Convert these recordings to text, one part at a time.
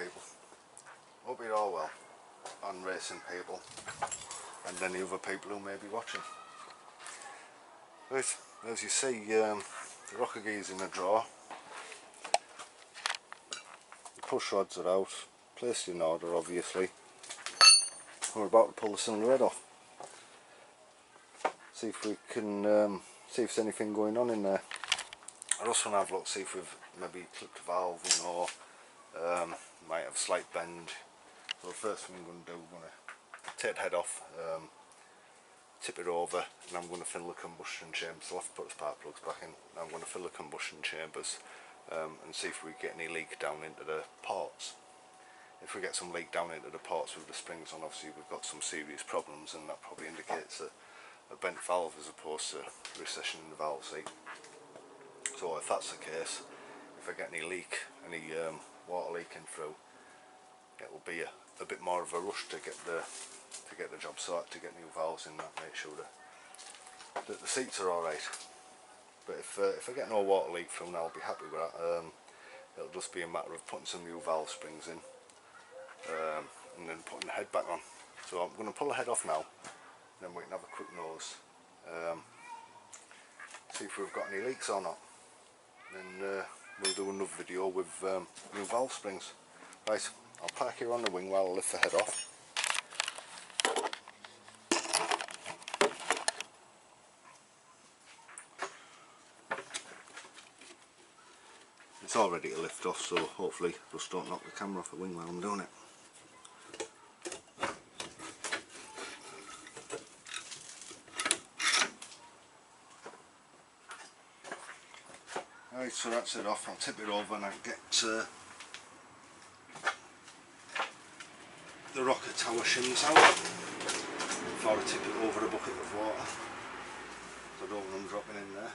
people. Hope you're all well, and racing people, and any other people who may be watching. Right, as you see, the rocker gear's in a drawer. The push rods are out, placed in order obviously. We're about to pull the cylinder head off. See if we can see if there's anything going on in there. I just want to have a look, see if we've maybe clipped a valve, you know, might have a slight bend. So the first thing I'm going to do, I'm going to take the head off, tip it over, and I'm going to fill the combustion chambers. I'll have to put the spark plugs back in. I'm going to fill the combustion chambers and see if we get any leak down into the ports. If we get some leak down into the ports with the springs on, obviously we've got some serious problems, and that probably indicates a bent valve as opposed to recession in the valve seat. So if that's the case, if I get any leak, any water leaking through, it will be a bit more of a rush to get the job sorted, to get new valves in, that make sure that the seats are alright. But if I get no water leak through, I'll be happy with that. It'll just be a matter of putting some new valve springs in, and then putting the head back on. So I'm going to pull the head off now, and then we can have a quick nose, see if we've got any leaks or not. Then we'll do another video with new valve springs. Right, I'll park here on the wing while I lift the head off. It's all ready to lift off, so hopefully just don't knock the camera off the wing while I'm doing it. Right, so that's it off. I'll tip it over and I'll get the rocker tower shims out before I tip it over a bucket of water, so I don't want them dropping in there.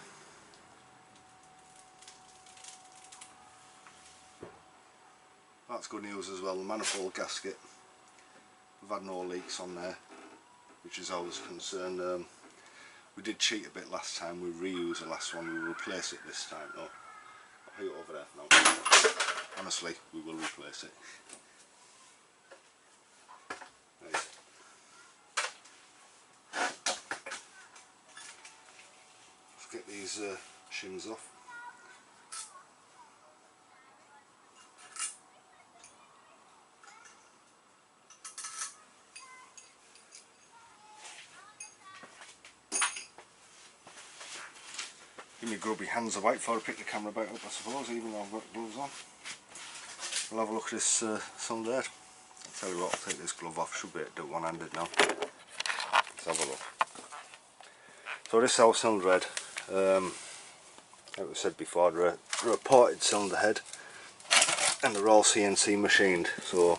That's good news as well. The manifold gasket, we've had no leaks on there, which is always a concern. We did cheat a bit last time. We reused the last one, we replace it this time though. I'll put it over there now. Honestly, we will replace it. Right. Let's get these shims off. Give me grubby hands away before I pick the camera back up, I suppose, even though I've got gloves on. We'll have a look at this cylinder head. I'll tell you what, I'll take this glove off, should be able to do it one-handed now. Let's have a look. So this is our cylinder head. Like we said before, they're a ported cylinder head, and they're all CNC machined, so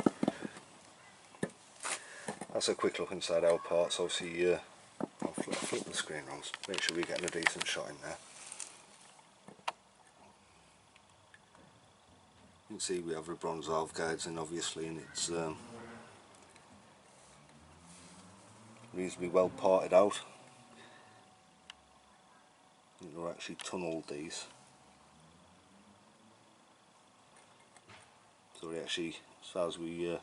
that's a quick look inside our parts. Obviously, I'll flip the screen around, make sure we're getting a decent shot in there. You can see we have the bronze valve guides in obviously, and it's reasonably well parted out. I think they're actually tunnelled, these. So they actually, as far as we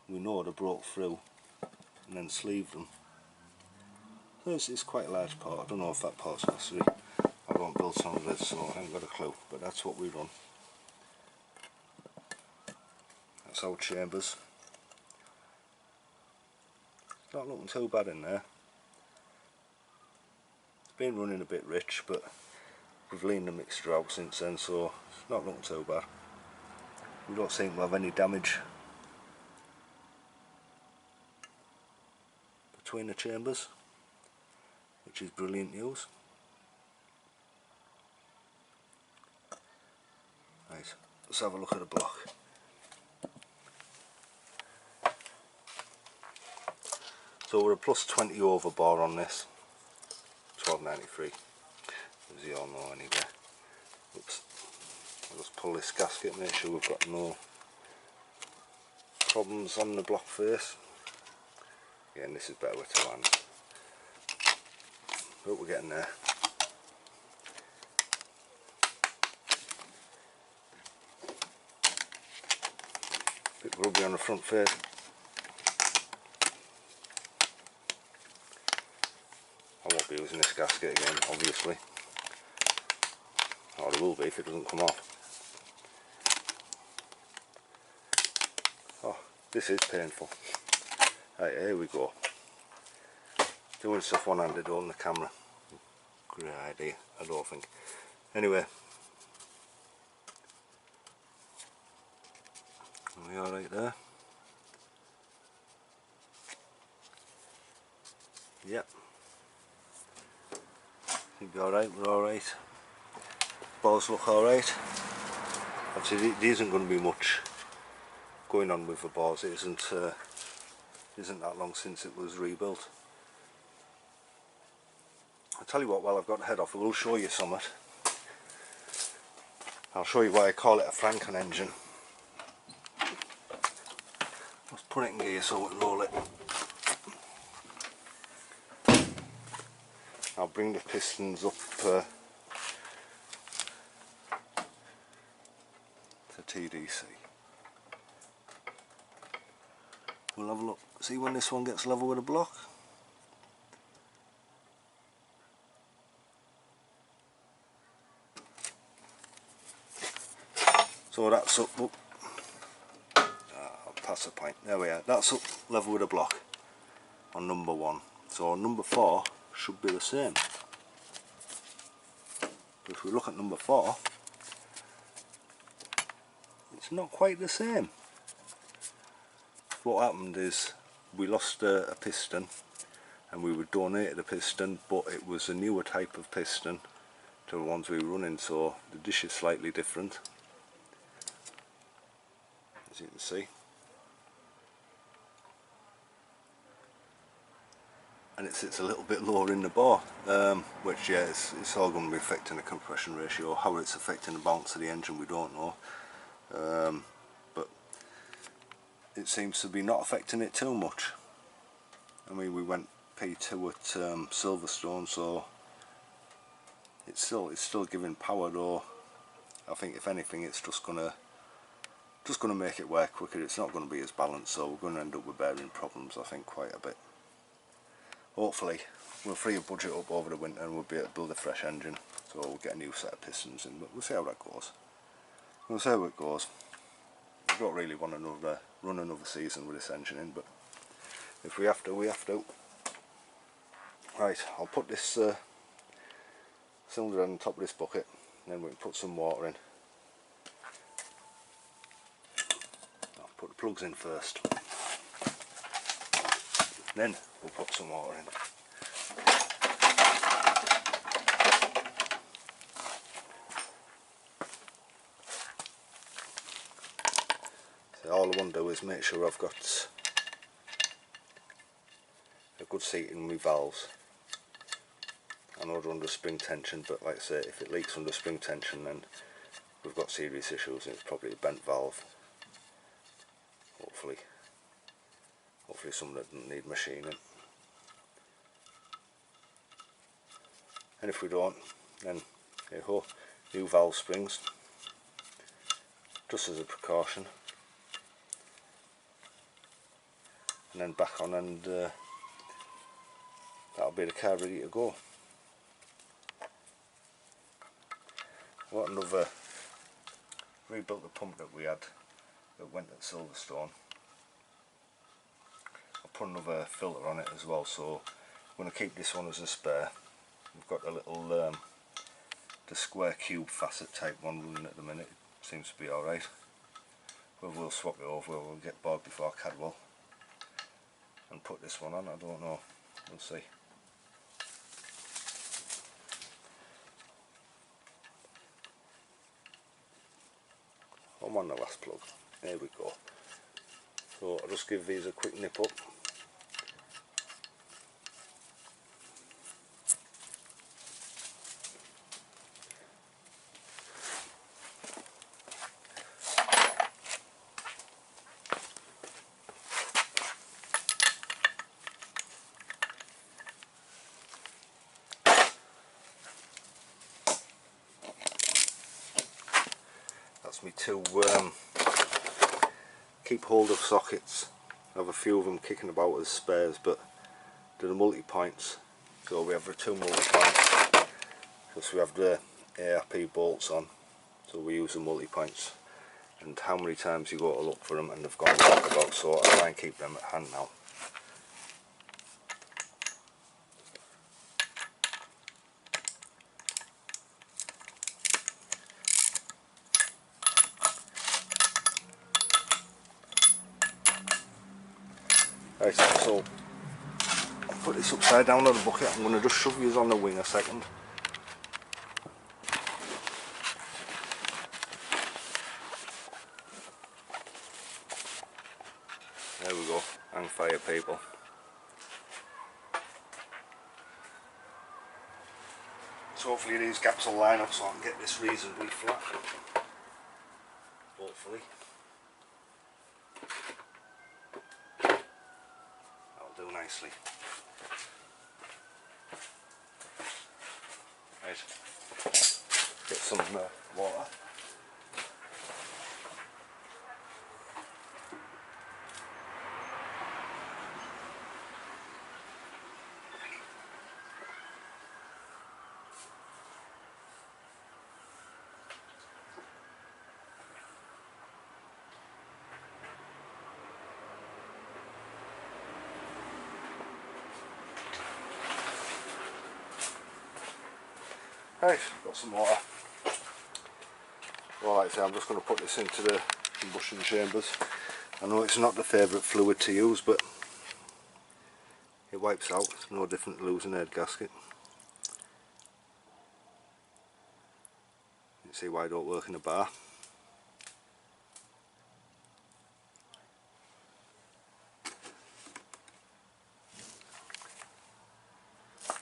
know, they broke through and then sleeved them. So it's quite a large part. I don't know if that part's necessary. I don't build some of it, so I haven't got a clue, but that's what we run. That's our chambers. It's not looking too bad in there. It's been running a bit rich, but we've leaned the mixture out since then, so it's not looking too bad. We don't seem to have any damage between the chambers, which is brilliant news. Right, let's have a look at the block. So we're a plus 20 overbore on this, 1293, as you all know anyway. Oops. I'll just pull this gasket, make sure we've got no problems on the block face. Again, this is better with two hands, but we're getting there. bit rubby on the front face. I won't be using this gasket again, obviously. Or it will be if it doesn't come off. Oh, this is painful. Right, here we go. Doing stuff one-handed, holding the camera. Great idea, I don't think. Anyway. Are we alright there? Yep. I think we're alright, we're alright. Balls look alright. Obviously there isn't going to be much going on with the balls. It isn't that long since it was rebuilt. I'll tell you what, while I've got the head off, I will show you something. I'll show you why I call it a Franken engine. Let's put it in gear so we can roll it. I'll bring the pistons up to TDC. We'll have a look, see when this one gets level with the block. So that's up, I'll pass the point, there we are, that's up level with the block on number 1. So number 4 should be the same. But if we look at number 4, it's not quite the same. What happened is we lost a piston and we would donate a piston, but it was a newer type of piston to the ones we were running, so the dish is slightly different, as you can see. And it sits a little bit lower in the bore, which yeah, it's all going to be affecting the compression ratio. How it's affecting the balance of the engine we don't know, but it seems to be not affecting it too much. I mean, we went P2 at Silverstone, so it's still giving power, though. I think if anything it's just gonna make it work quicker. It's not going to be as balanced, so we're going to end up with bearing problems, I think, quite a bit. Hopefully we'll free a budget up over the winter and we'll be able to build a fresh engine, so we'll get a new set of pistons in, but we'll see how that goes. We'll see how it goes. I don't really want to run another season with this engine in, but if we have to, we have to. Right, I'll put this cylinder on top of this bucket, and then we can put some water in. I'll put the plugs in first. Then we'll put some water in. So all I want to do is make sure I've got a good seating with valves. I know they're under spring tension, but like I say, if it leaks under spring tension then we've got serious issues, and it's probably a bent valve. Hopefully some that doesn't need machining. And if we don't, then hey ho, new valve springs, just as a precaution, and then back on, and that'll be the car ready to go. What another, rebuilt the pump that we had that went at Silverstone. I'll put another filter on it as well, so I'm going to keep this one as a spare. We've got a little the square cube facet type one running at the minute. It seems to be alright. But we'll swap it over, we'll get bored before Cadwell and put this one on. I don't know, we'll see. I'm on the last plug, there we go. So I'll just give these a quick nip up. That's me two keep hold of sockets. I have a few of them kicking about as spares, but they're the multi-points. So we have the 2 multi-points, because we have the ARP bolts on, so we use the multi-points. And how many times you got to look for them, and they've gone about, so I try and keep them at hand now. Right, so I'll put this upside down on the bucket. I'm going to just shove these on the wing a second. There we go, hang fire people. So hopefully these gaps will line up so I can get this reasonably flat. Hopefully. That'll do nicely. Right, get some water. Right, got some water. Well, like I say, I'm just going to put this into the combustion chambers. I know it's not the favourite fluid to use, but it wipes out. It's no different to losing an air gasket. You can see why I don't work in a bar.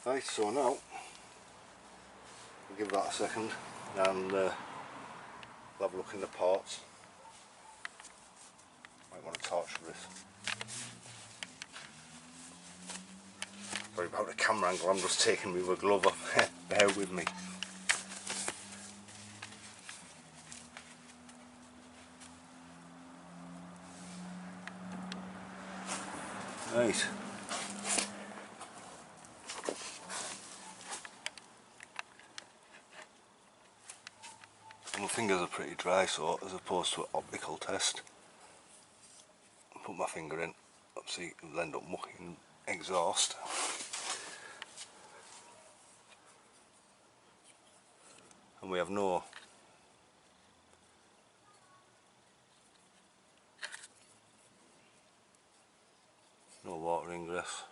Right, so now I'll give that a second and we'll have a look in the parts. Might want a torch for this. Sorry about the camera angle, I'm just taking me with a glove off. Bear with me. Right. My fingers are pretty dry, so as opposed to an optical test, put my finger in, obviously it'll end up mucking exhaust. And we have no water ingress.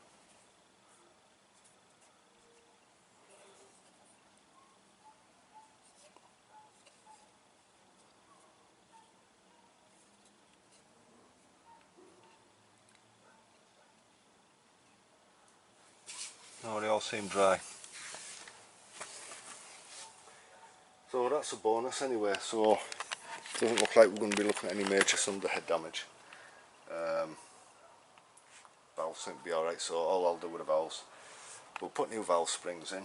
No, they all seem dry. So that's a bonus anyway, so it doesn't look like we're going to be looking at any major sunderhead damage. Valves seem to be alright, so all I'll do with the valves, we'll put new valve springs in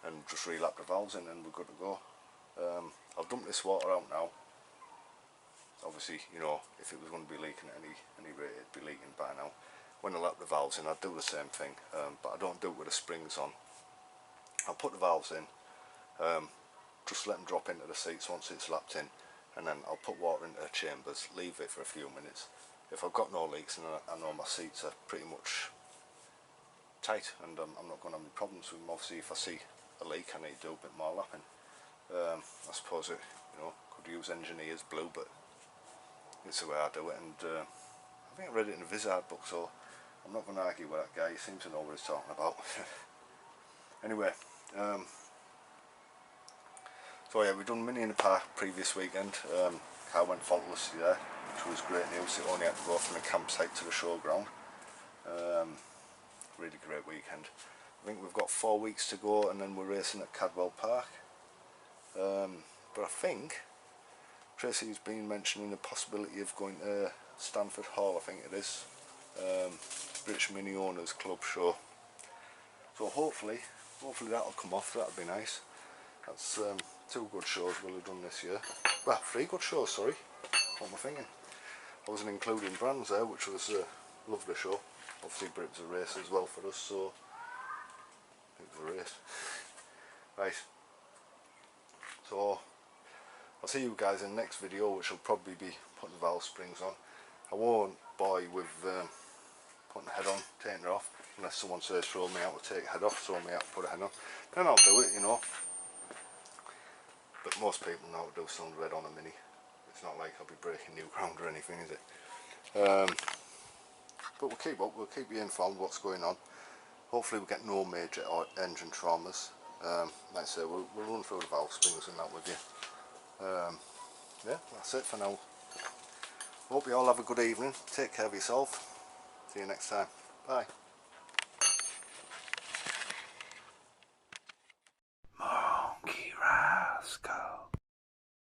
and just relap the valves in and we're good to go. I'll dump this water out now. Obviously, you know, if it was going to be leaking at any rate, it'd be leaking by now. When I lap the valves in, I'd do the same thing, but I don't do it with the springs on. I'll put the valves in, just let them drop into the seats once it's lapped in, and then I'll put water into the chambers, leave it for a few minutes. If I've got no leaks and I know my seats are pretty much tight and I'm not going to have any problems with them, obviously if I see a leak I need to do a bit more lapping. I suppose it, you know, could use engineer's blue, but it's the way I do it, and I think I read it in a Vizard book, so I'm not going to argue with that guy. He seems to know what he's talking about. Anyway, so yeah, we've done Mini in the Park previous weekend. Car went faultlessly there, which was great news. It only had to go from the campsite to the showground. Really great weekend. I think we've got 4 weeks to go and then we're racing at Cadwell Park. But I think Tracy's been mentioning the possibility of going to Stanford Hall, I think it is. British Mini Owners Club show. So hopefully that'll come off. That'll be nice. That's 2 good shows we'll have done this year. Well, 3 good shows, sorry. What am I thinking? I wasn't including brands there, which was a lovely show. Obviously, but it was a race as well for us, so it was a race. Right, so I'll see you guys in the next video, which will probably be putting the valve springs on. I won't buy with putting the head on, taking it off, unless someone says throw me out to take the head off, throw me out to put a head on. Then I'll do it, you know. But most people know it does sound red on a Mini. It's not like I'll be breaking new ground or anything, is it? But we'll keep up, we'll keep you informed what's going on. Hopefully we get no major engine traumas. Like I say, we'll run through the valve springs and that with you. Yeah, that's it for now. Hope you all have a good evening. Take care of yourself. See you next time. Bye.